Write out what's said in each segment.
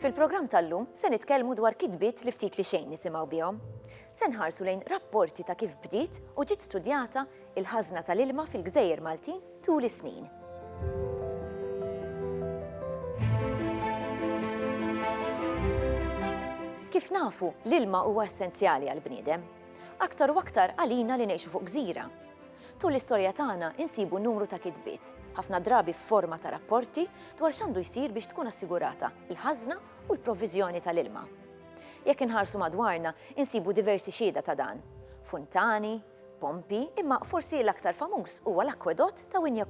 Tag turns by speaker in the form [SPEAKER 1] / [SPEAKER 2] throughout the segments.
[SPEAKER 1] Fil-programm tal-lum se nitkellmu dwar kitbiet li ftit li xejn nisimgħu bihom. Se nħarsu lejn rapporti ta' kif bdiet u ġiet studjata il-ħażna tal-ilma fil-gżejjer Maltin tul is-snin. Kif nafu l-ilma huwa essenzjali għall-bniedem, aktar u aktar għalina li ngħixu fuq gżira. Tul l-istorja tagħna insibu numru ta' kitbiet, ħafna drabi f'forma ta' rapporti dwar x'għandu jsir biex tkun assigurata il-ħażna u l-provviżjoni tal-ilma. Jekk inħarsu madwarna insibu diversi xhieda ta' dan, funtani, pompi, imma forsi l-aktar famuż huwa l-akwedott ta' Winja.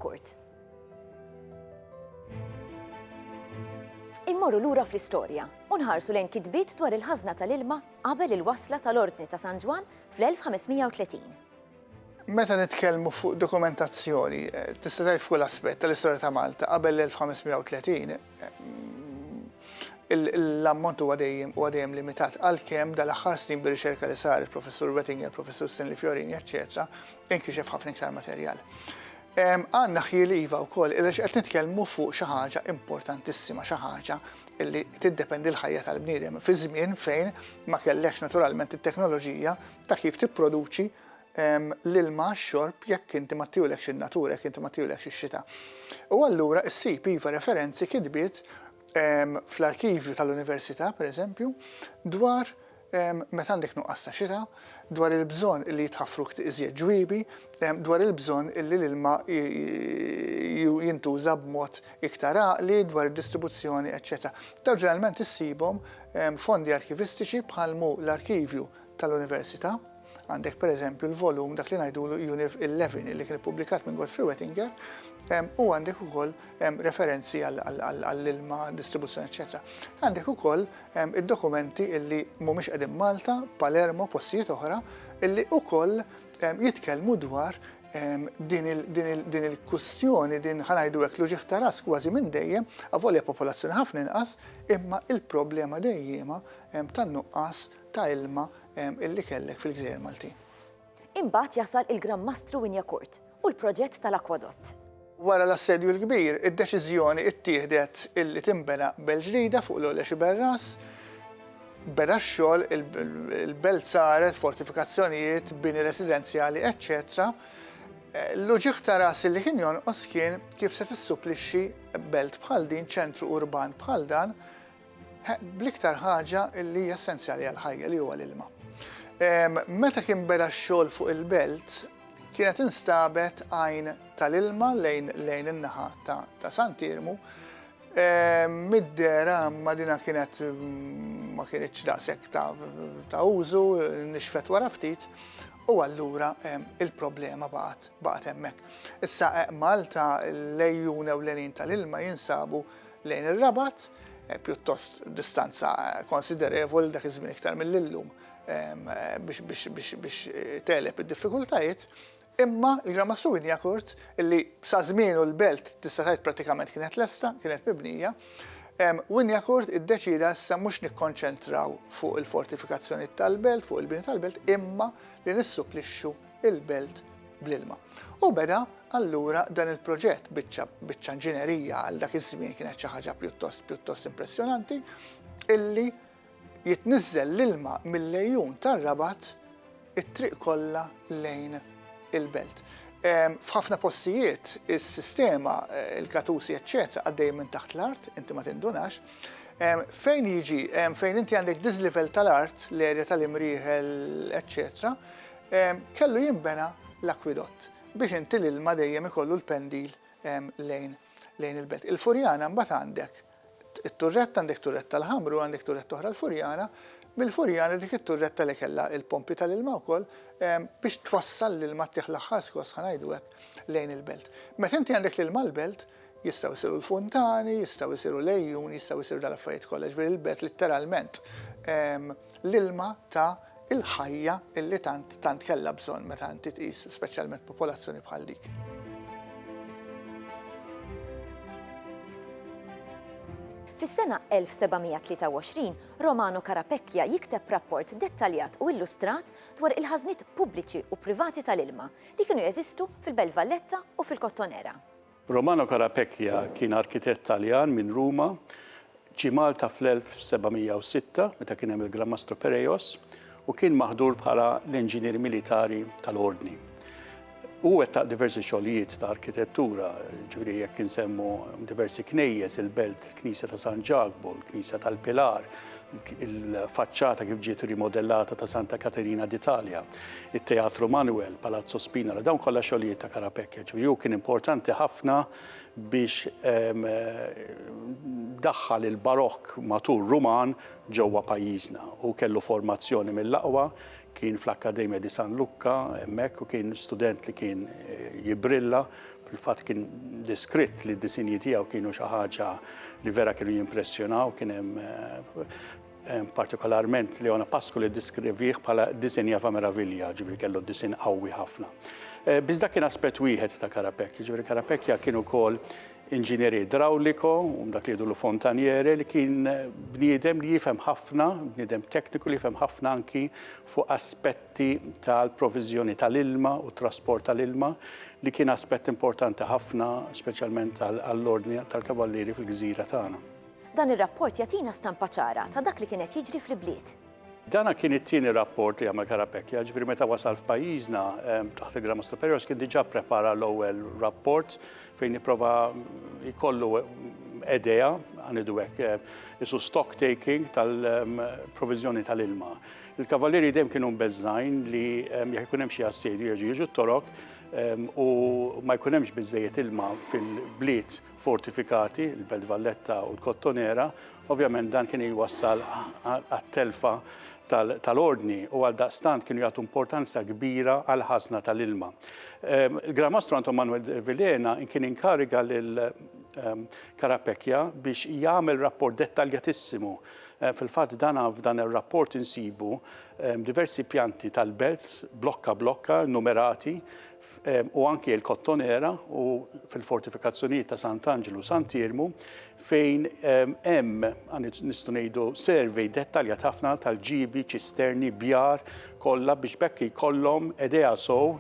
[SPEAKER 1] Immorru lura fl-istorja u nħarsu lejn kitbiet dwar il-ħażna tal-ilma qabel il-wasla tal-Ordni ta' San Ġwan fl-1530.
[SPEAKER 2] Meta nitkellmu fuq dokumentazzjoni, tista' tgħid fuq l-aspett tal-istorja ta' Malta qabel l-1530, l-ammont huwa dejjem limitat għalkemm dal-aħħar snin bir-riċerka li saret professur Wettinger, professur Stanley Fiorini, eċċetera, inkixef ħafna iktar materjal. Għandna ħiel iva wkoll għaliex qed nitkellmu fuq xi ħaġa importantissima, xi ħaġa li tiddependi l-ħajja tal-bniedem fi żmien fejn ma kellekx naturalment it-teknoloġija ta' kif tipproduċi l-ilma x-xorb jekk inti ma ttiwlekx in-natura, jekk inti ma ttiwlekx ix-xita. U allura ssib iva referenzi kitbiet fl-arkivju tal-Università, pereżempju, dwar meta għandek nuqqas ta' xita, dwar il-bżonn li jitħaffru iżjed ġwiebi, dwar il-bżonn li l-ilma jintuża b'mod iktar għaqli, dwar id-distribuzzjoni, eċċetera. Daw ġeneralment issibhom fondi arkivistiċi bħalmu l-arkivju tal-Università. Għandek pereżempju l-volum dak li ngħidulu Univ 11 li kien ippubblikat minn Godfrey Wettinger, u għandek ukoll referenzi għall-ilma, distribuzzjoni, eċetera. Għandek ukoll id-dokumenti illi mhumiex qegħdin Malta, Palermo, postijiet oħra, illi ukoll jitkellmu dwar din il-kwistjoni, din ħanajdu hekk luġieħ ta' ras kważi minn dejjem, avolja popolazzjoni ħafna inqas, imma il-problema dejjema tan-nuqqas ta' ilma illi kellek fil-Gżejjer Maltin.
[SPEAKER 1] Imbagħad jasal il-Gran Mastru Winja u l-proġett tal-akwadott.
[SPEAKER 2] Wara l-assedju l-kbir, id-deċiżjoni ttieħdet illi tinbena belt ġdida fuq l-Olexi Berras, beda x-xogħol, il-belt saret, fortifikazzjonijiet, bini residenzjali, eċċetera. L-loġiq ta' ras li kien jonqos kien kif se tissupplixxi belt bħal din, ċentru urban bħal dan, bl-iktar ħaġa li hija essenzjali għall-ħajja li huwa l-ilma. Meta kien beda x-xogħol fuq il-belt, kienet instabet għajn tal-ilma lejn in-naħa ta' Santirmu. Mid-dera ma dina kienet ma kienitx daqshekk ta' użu, nixfet wara ftit, u allura il-problema baqgħet hemmhekk. Issa Malta l-lejjun ewlenin tal-ilma jinsabu lejn ir-Rabat, pjuttost distanza konsiderevoli dak iż-żmien iktar mill-illum biex telep id-diffikultajiet, imma l-Gran Mastru Winja illi sa żmienu l-belt tista' tgħid prattikament kienet lesta, kienet mibnija, Winja iddeċida issa mhux nikkonċentraw fuq il-fortifikazzjoni tal-belt, fuq il-bini tal-belt, imma li nissupplixxu il-belt bl-ilma. U beda allura dan il-proġett biċċa inġinerija għal dak iż-żmien kienet xi ħaġa pjuttost impressjonanti, illi jitniżżel l-ilma mill-lejjun tar-Rabat it-triq kollha lejn il-belt. F'ħafna postijiet is-sistema, il-katusi, eċċetera, għaddej minn taħt l-art, inti ma tindunax, fejn inti għandek diżlivell tal-art, l-erja tal-imrieħel, eċċetera, kellu jinbena l-akwidott biex inti l-ilma dejjem ikollu l-pendil lejn il-belt. Il-Furjana mbagħad għandek it-turretta, għandek turretta l-ħamru, għandek turretta oħra l-Furjana, mill-Furjana dik it-turretta li kellha il-pompi tal-ilma wkoll biex twassal l-ilma tieħ l-aħħar skos ħanajdu hekk lejn il-belt. Meta inti għandek l-ilma l-belt, jistgħu jsiru l-funtani, jistgħu jsiru lejjun, jistgħu jsiru dal-affarijiet kollha, ġifieri il-belt litteralment l-ilma ta' il-ħajja illi tant kellha bżonn meta inti tqis speċjalment popolazzjoni bħal dik.
[SPEAKER 1] Fis-sena 1723, Romano Carapecchia jikteb rapport dettaljat u illustrat dwar il-ħażniet pubbliċi u privati tal-ilma li kienu jeżistu fil-Belt Valletta u fil-Kottonera.
[SPEAKER 3] Romano Carapecchia kien arkitett Taljan minn Ruma, ġie Malta fl-1706 meta kien hemm il-Grammastru Perejos u kien maħdur bħala l-inġinier militari tal-Ordni. U wettaq diversi xogħlijiet ta' arkitettura, ġifieri jekk insemmu diversi knejjes, il-Belt, il-Knisja ta' San Ġagbu, il-Knisja tal-Pilar, il-faċċata kif ġiet rimodellata ta' Santa Caterina d'Italja, il-Teatru Manuel, Palazzo Spinala, dawn kollha xogħlijiet ta' Carapecchia. Ġifieri hu kien importanti ħafna biex daħħal il-barokk matur Ruman ġewwa pajjiżna u kellu formazzjoni mill-aqwa. Kien fl-Akkademja di San Lucca, hemmhekk u kien student li kien jibrilla, fil-fatt kien diskritt li d-disinji tiegħu kienu xi ħaġa li vera kienu jimpressjonaw, kien hemm partikolarment Leona Pascu li diskrivih bħala disinja fa' meravilja, ġifieri kellu disin qawwi ħafna. Biżda kien aspett wieħed ta' Carapecchia, ġifieri Carapecchia kien ukoll inġinier idrawliko, dak li jgħidu fontaniere, li kien bniedem li jifhem ħafna, bniedem tekniku li jifhem ħafna anki fuq aspetti tal-proviżjoni tal-ilma u trasport tal-ilma, li kien aspett importanti ħafna, speċjalment għall-ordni tal-kavallieri fil-gżira tagħna.
[SPEAKER 1] Dan ir-rapport jagħtina stampa ċara ta' dak li kienet jiġri fl-bliet.
[SPEAKER 3] Dana kien it-tieni rapport li għamel Carapecchia, ġifieri meta wasal f'pajjiżna taħt il-Grammastru Perejos kien diġà prepara l-ewwel rapport fejn jipprova jkollu idea għanidu hekk isu stock taking tal-proviżjoni tal-ilma. Il-kavallieri dejjem kienu mbeżżajn li jekk ikun hemm xi assedju jiġu t-torok u ma jkun hemmx biżżejjed ilma fil-bliet fortifikati, il-Belt Valletta u l-Kottonera, ovvjament dan kien jwassal għat-telfa tal-ordni u għal daqstant kienu jagħtu importanza kbira għal ħażna tal-ilma. Il-Grammastru Anton Manuel Vilhena kien inkariga lil Carapecchia biex jagħmel rapport dettaljatissimu. Fil-fatt f'dan ir-rapport insibu diversi pjanti tal-belt, blokka, numerati, u anki l-Kottonera u fil-fortifikazzjonijiet ta' Sant'Angelo u Sant'Irmu fejn hemm nistgħu ngħidu survey dettaljat ħafna tal-ġibi, ċisterni, bjar kollha biex bekk jkollhom idea sew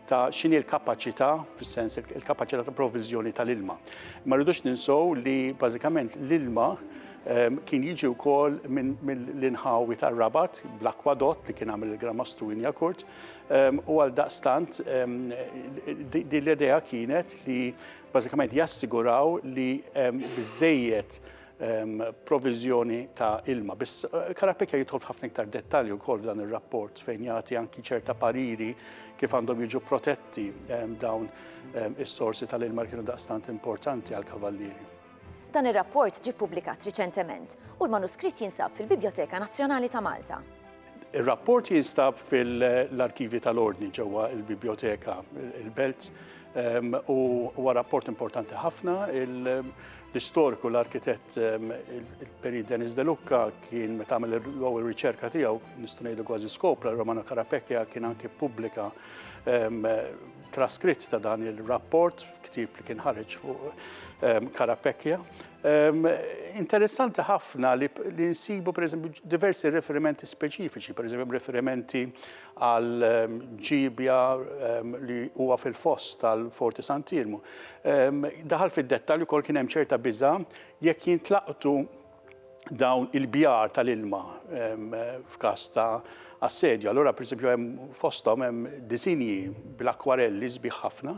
[SPEAKER 3] ta' x'inhi l-kapaċità, fis-sens il-kapaċità ta' proviżjoni tal-ilma. Ma rridux ninsew li bażikament l-ilma kien jiġi wkoll mill-inħawi tar-Rabat bl-akwadott li kien għamel il-Grammastru Injakurt u għal daqstant din l-idea kienet li bażikament jassiguraw li biżżejjed proviżjoni ta' ilma. Biss Carapecchia jidħol f'ħafna iktar dettalji wkoll f'dan ir-rapport fejn jagħti anki ċerta pariri kif għandhom jiġu protetti dawn is-sorsi tal-ilma kienu daqstant importanti għall-kavallieri.
[SPEAKER 1] Dan ir-rapport ġie ppubblikat riċentement u l-manuskritt jinsab fil-Biblioteka Nazzjonali ta' Malta.
[SPEAKER 3] Ir-rapport jinstab fil-arkivi tal-Ordni ġewwa l-Biblioteka il-Belt u huwa rapport importanti ħafna. L-istoriku l-arkitett il-Peri Denis De Lucca kien meta għamel l-ewwel riċerka tiegħu nistgħu ngħidu kważi skopra Romano Carapecchia kien anke pubblika traskritt ta' dan il-rapport f'ktib li kien ħareġ fuq Carapecchia. Interessanti ħafna li nsibu pereżempju diversi riferimenti speċifiċi, pereżempju riferimenti għal ġibja li huwa fil-fost tal-Forti Sant'Irmu. Daħal fid-dettalji wkoll kien hemm ċerta biża' jekk jintlaqtu dawn il-bjar tal-ilma f'każ ta' assedju. Allora, per esempio, fosthom hemm disinji bl-akwarelli sbieħ ħafna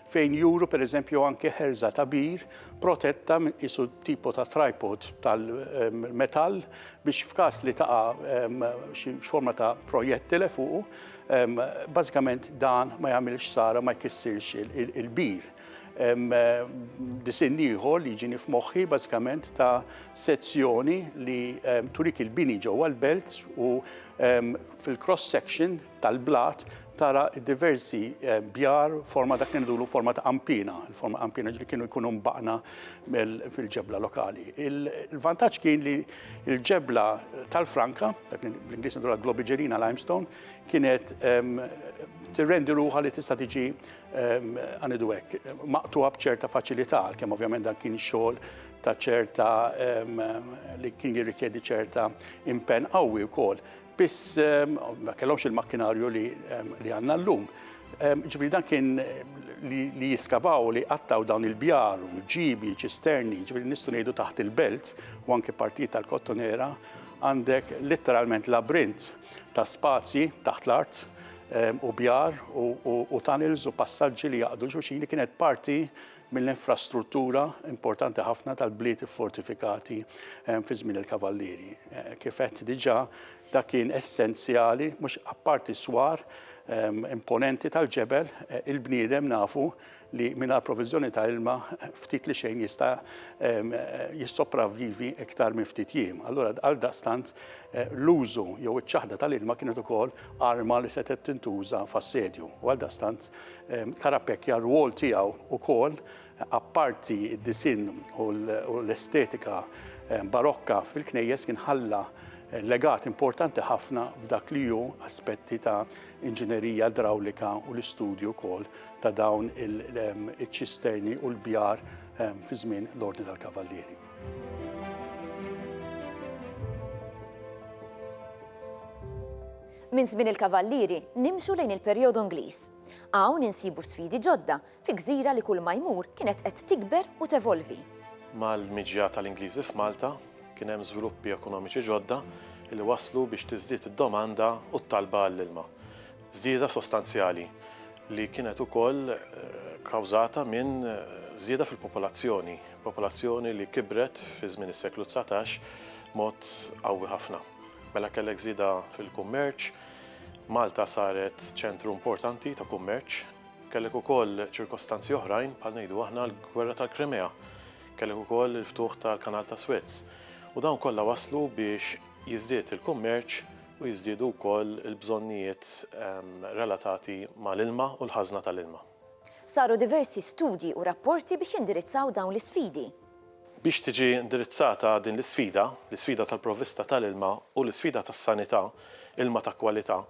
[SPEAKER 3] fejn juru per esempio anke ħerża ta' bir protetta isu tipo ta' tripod tal-metall biex f'każ li taqa' xi forma ta' projettile fuq, bażikament dan ma jagħmilx sara ma jkissirx il-bir. Disin ieħor li jiġini f'moħħi bażikament ta' sezzjoni li turik il-bini ġewwa l-belt u fil-cross section tal-blat tara diversi bjar forma dak li nidulu forma ta' ampina, il-forma ampina li kienu jkunu mbaqna fil-ġebla lokali. Il-vantaġġ kien li il-ġebla tal-Franka, dak li bl-Ingliż nidulu globigerina limestone, kienet tirrendi ruħha li tista' tiġi għanidu hekk maqtuha b'ċerta faċilità, kemm ovvjament dan kien xogħol ta' ċerta li kien jirrikjedi ċerta impenn qawwi wkoll. Biss ma kellhomx il-makkinarju li għandna llum. Ġifieri dan kien li jiskavaw li qattaw dawn il-bjar, u l-ġibi, ċisterni, ġifieri nistgħu ngħidu taħt il-belt u anke partijiet tal-kottonera, għandek letteralment labrint ta' spazji taħt l-art u bjar u tunnels u passaġġi li jaqdu xulxin li kienet parti mill-infrastruttura importanti ħafna tal-bliet fortifikati fi żmien il-kavallieri. Kif qed diġà dak kien essenzjali, mhux apparti swar imponenti tal-ġebel, il-bniedem nafu li mingħajr provviżjoni ta' ilma ftit li xejn jista' jissopravvivi iktar minn ftit jiem. Allura għaldaqstant l-użu jew iċ-ċaħda tal-ilma kienet ukoll arma li setgħet tintuża f'assedju. U għaldaqstant Karapekja r-rwol tiegħu ukoll apparti d-disinn u l-estetika barokka fil-knejjes kien ħalla legat importanti ħafna f'dak li hu aspetti ta' inġinerija idrawlika u l-istudju wkoll ta' dawn il-ċisterni u l-bjar fi żmien l-Ordni tal-Kavallieri.
[SPEAKER 1] Minn żmien il-Kavallieri nimxu lejn il-perjodu Ingliż. Hawn insibu sfidi ġodda fi gżira li kull ma jmur kienet qed tikber u tevolvi.
[SPEAKER 4] Mal-miġja tal-Ingliżi f'Malta kien hemm żviluppi ekonomiċi ġodda li waslu biex tiżdied id-domanda u t-talba għall-ilma. Żieda sostanzjali li kienet ukoll kkawżata minn żieda fil-popolazzjoni, popolazzjoni li kibret fi żmien is-seklu 19 mod qawwi ħafna. Mela kellek żieda fil-kummerċ, Malta saret ċentru importanti ta' kummerċ, kellek ukoll ċirkostanzi oħrajn bħal ngħidu aħna l-Gwerra tal-Krimea, kellek ukoll il-ftuħ tal-Kanal ta' Suez. U dawn kollha waslu biex jiżdied il-kummerċ u jiżdiedu wkoll il-bżonnijiet relatati mal-ilma u l-ħażna tal-ilma.
[SPEAKER 1] Saru diversi studji u rapporti biex jindirizzaw dawn l-isfidi.
[SPEAKER 4] Biex tiġi indirizzata din l-isfida tal-provvista tal-ilma u l-isfida tas-sanità, ilma ta' kwalità,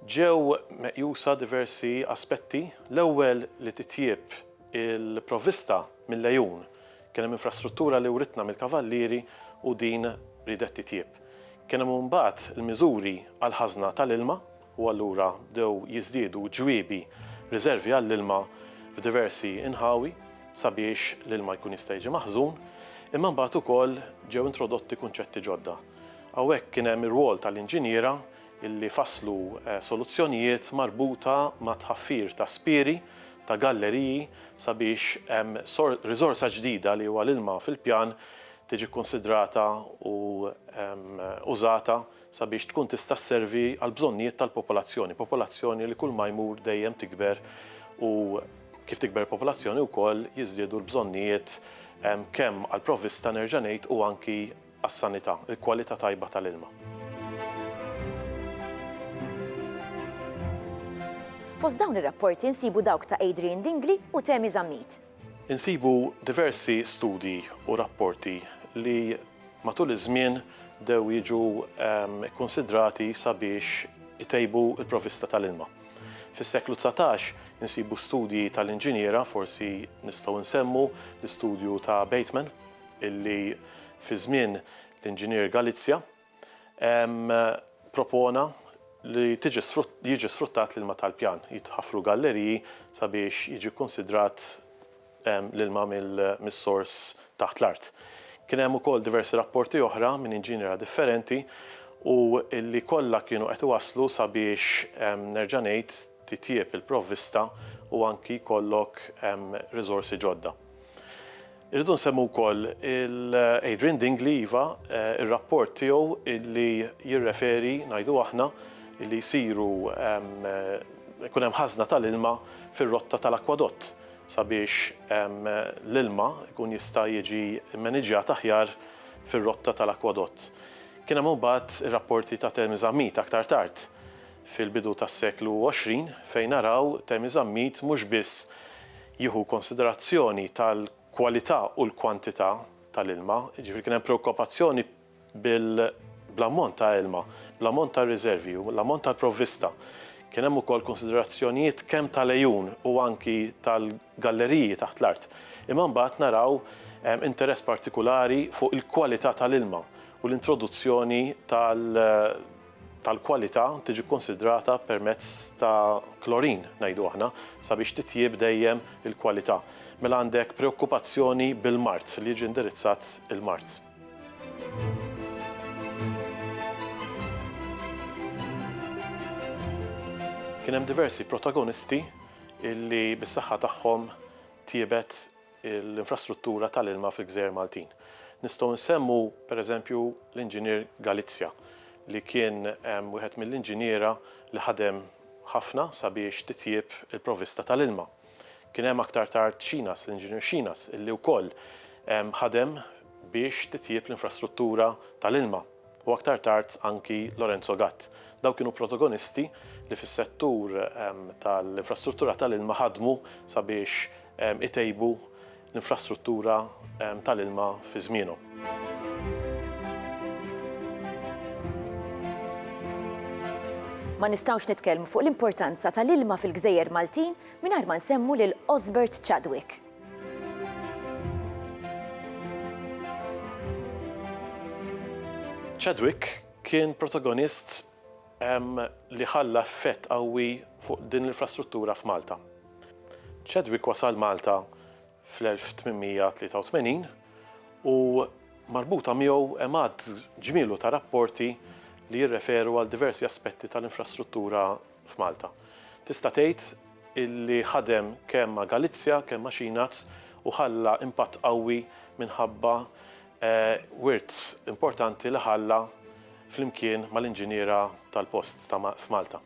[SPEAKER 4] ġew meqjusa diversi aspetti. L-ewwel li titjieb il-provvista mill-lejun. Kien hemm infrastruttura li writna mill-kavallieri u din ridet titjieb. Kien hemm mbagħad il-miżuri għall-ħażna tal-ilma u allura bdew jiżdiedu ġwiebi riservi għall-ilma f'diversi inħawi sabiex l-ilma jkun jista' jiġi maħżun, imma mbagħad ukoll ġew introdotti kunċetti ġodda. Hawnhekk kien hemm ir-rwol tal-inġiniera illi faslu soluzzjonijiet marbuta ma' tħaffir ta' spieri, ta' galleriji sabiex riżorsa ġdida li huwa l-ilma fil-pjan tiġi konsidrata u użata sabiex tkun tista' sservi għal bżonnijiet tal-popolazzjoni, popolazzjoni li kull ma jmur dejjem tikber u kif tikber popolazzjoni wkoll jiżdiedu l-bżonnijiet kemm għall provvista nerġa' ngħid u anki għas-sanità, il-kwalità tajba tal-ilma.
[SPEAKER 1] Fost dawn ir-rapporti insibu dawk ta' Adrian Dingley u Temi Zammit.
[SPEAKER 4] Insibu diversi studji u rapporti li matul iż-żmien dew jiġu konsidrati sabiex itejbu l-provvista tal-ilma. Fis-seklu 19 insibu studji tal-inġiniera, forsi nistgħu nsemmu l-istudju ta' Bateman illi fi żmien l-inġinier Galizja propona li jiġi sfruttat l-ilma tal-pjan, jitħaffru galleriji sabiex jiġi konsidrat l-ilma mis-sors taħt l-art. Kien hemm ukoll diversi rapporti oħra minn inġiniera differenti u li kollha kienu qed iwasslu sabiex nerġa' ngħid titjieb il-provvista u anki jkollok riżorsi ġodda. Irridu nsemmu wkoll il-Adrian Dingley iva ir-rapport tiegħu illi jirreferi ngħidu aħna illi jsiru jkun hemm ħażna tal-ilma fir-rotta tal-akwadott sabiex l-ilma jkun jista' jiġi maniġjat aħjar fir-rotta tal-akwadott. Kien hemm mbagħad ir-rapporti ta' Temi Zammit aktar tard fil-bidu tas-seklu 20 fejn naraw Temi Zammit mhux biss jieħu konsiderazzjoni tal-kwalità u l-kwantità tal-ilma, jiġifieri kien hemm preokkupazzjoni bl-ammont ta' ilma, bl-ammont ta' riservi u l-ammont tal-provvista. Kien hemm ukoll konsiderazzjonijiet kemm tal-ejjun u anki tal-galleriji taħt l-art. Imma mbagħad naraw interess partikulari fuq il-kwalità tal-ilma u l-introduzzjoni tal-kwalità tiġi konsidrata permezz ta' klorin ngħidu aħna sabiex titjieb dejjem il-kwalità. Mela għandek preokkupazzjoni bil-mart li jiġi indirizzat il-mart. Kien hemm diversi protagonisti illi bis-saħħa tagħhom tiebet l-infrastruttura tal-ilma fil-gżejjer Maltin. Nistgħu nsemmu pereżempju l-Inġinier Galizja li kien wieħed mill-inġiniera li ħadem ħafna sabiex titjieb il-provvista tal-ilma. Kien hemm aktar tard Xinas, l-Inġinier Xinas, illi wkoll ħadem biex titjieb l-infrastruttura tal-ilma. U aktar tard anki Lorenzo Gatt. Daw kienu protagonisti li fis-settur tal-infrastruttura tal-ilma ħadmu sabiex itejbu l-infrastruttura tal-ilma fi żmienhom.
[SPEAKER 1] Ma nistgħux nitkellmu fuq l-importanza tal-ilma fil-Gżejjer Maltin mingħajr ma nsemmu lil Osbert Chadwick.
[SPEAKER 4] Chadwick kien protagonist li ħalla effett qawwi fuq din l-infrastruttura f'Malta. Chadwick wasal Malta fl-1883 u marbuta miegħu hemm ġmielu ta' rapporti li jirreferu għal diversi aspetti tal-infrastruttura f'Malta. Tista' tgħid illi ħadem kemm ma' Galizja, kemm ma' Xinas u ħalla impatt qawwi minħabba wirt importanti li ħalla flimkien mal-inġiniera tal-post f'Malta.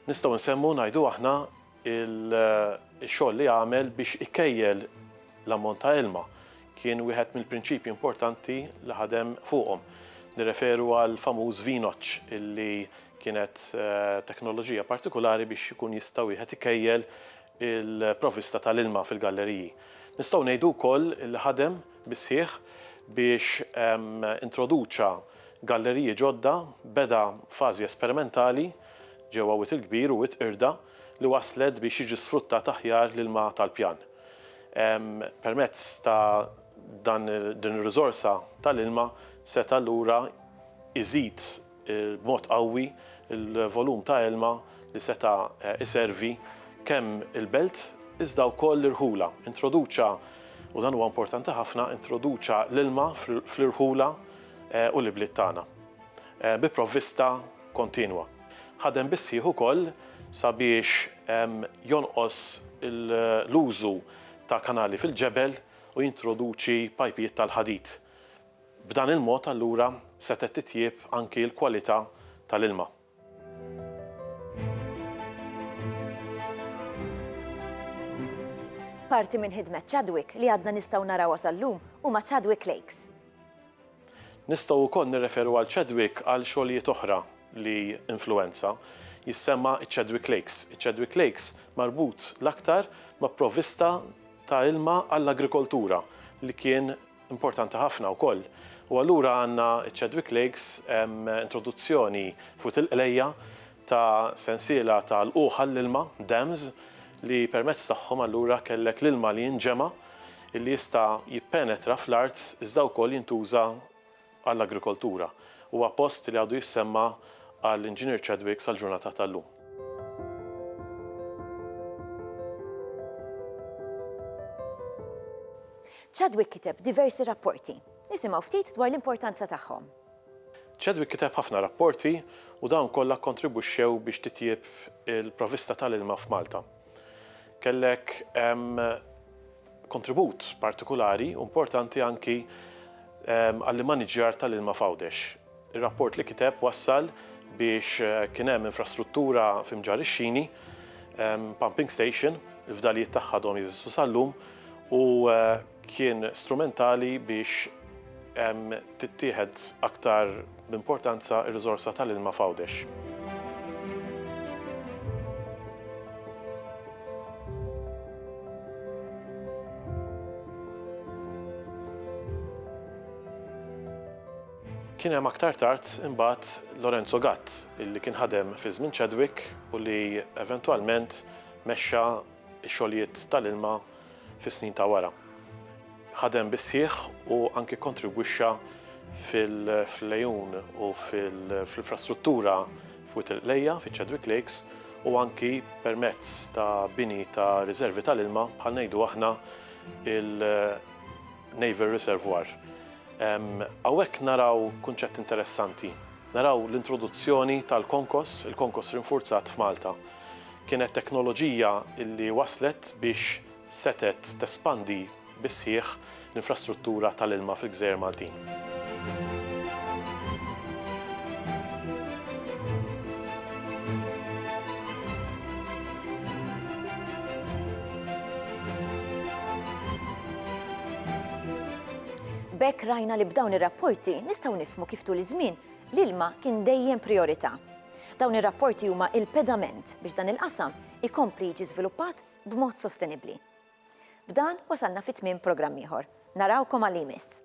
[SPEAKER 4] Nistgħu nsemmu ngħidu aħna il-xogħol li għamel biex ikkejjel l-ammont ta' ilma. Kien wieħed mill-prinċipji importanti li ħadem fuqhom. Nirreferu għal famuż vinoċ illi kienet teknoloġija partikolari biex ikun jista' wieħed ikkejjel il-provvista tal-ilma fil-galleriji. Nistgħu ngħidu wkoll li ħadem bisħieħ biex introduċa galleriji ġodda beda fażi esperimentali ġewwa Witt il-Kbir u Witt Irda li waslet biex jiġi sfruttat aħjar l-ilma tal-pjan. Permezz ta' din ir-riżorsa tal-ilma seta' allura iżid b'mod qawwi il-volum ta' ilma li seta' iservi kemm il-belt iżda wkoll l-irħula. Introduċa, u dan huwa importanti ħafna, introduċa l-ilma fl-irħula u l-bliet tagħna bi provvista kontinwa. Ħadem bissieħ ukoll sabiex jonqos l-użu ta' kanali fil-ġebel u jintroduċi pajpijiet tal-ħadid. B'dan il-mod allura setet titjieb anki l-kwalità tal-ilma.
[SPEAKER 1] Parti minn ħidmet Chadwick li għadna nistgħu narawha sal-lum huma Chadwick Lakes.
[SPEAKER 4] Nistgħu wkoll nirreferu għal Chadwick għal xogħlijiet oħra li influenza jissemma iċ-Chadwick Lakes. Iċ-Chadwick Lakes marbut l-aktar ma' provvista ta' ilma għall-agrikoltura li kien importanti ħafna wkoll. U allura għandna iċ-Chadwick Lakes introduzzjoni fuq il-qlejja ta' sensiela tal-uħa l-ilma, dams, li permezz tagħhom allura kellek l-ilma li jinġema illi jista' jippenetra fl-art iżda wkoll jintuża għall-agrikoltura. Huwa post li għadu jissemma għall-Inġinier Chadwick sal-ġurnata tal-lum.
[SPEAKER 1] Chadwick kiteb diversi rapporti. Nisimgħu ftit dwar l-importanza tagħhom.
[SPEAKER 4] Chadwick kiteb ħafna rapporti u dawn kollha kontribwixxew biex titjieb il-provvista tal-ilma f'Malta. Kellek kontribut partikolari u importanti anki għall-maniġjar tal-ilma f'Għawdex. Ir-rapport li kiteb wassal biex kien hemm infrastruttura f'imġar ix-Xini, pumping station, il-fdalijiet tagħha dom jeżistu sal-lum u kien strumentali biex tittieħed aktar b'importanza r-riżorsa tal-ilma f'Għawdex. Kien hemm aktar tard imbagħad Lorenzo Gatt illi kien ħadem fi żmien Chadwick u li eventwalment mexxa x-xogħlijiet tal-ilma fis-snin ta' wara. Ħadem bissieħ u anke kontribwixxa fil-lejun u fil-infrastruttura fuq il-lejja, fiċ-Chadwick Lakes, u anki permezz ta' bini ta' riservi tal-ilma bħal ngħidu aħna il-Naval Reservoir. Hawnhekk naraw kunċett interessanti. Naraw l-introduzzjoni tal-konkos, il-konkos rinforzat f'Malta. Kienet teknoloġija illi waslet biex setet tespandi bisħieħ l-infrastruttura tal-ilma fil-gżejjer Maltin.
[SPEAKER 1] Bekk rajna li b'dawn ir-rapporti nistgħu nifhmu kif tul iż-żmien l-ilma kien dejjem priorità. Dawn ir-rapporti huma il-pedament biex dan il-qasam ikompli jiġi żviluppat b'mod sostenibbli. B'dan wasalna fit-tmiem programm ieħor. Narawkom għal-imiss.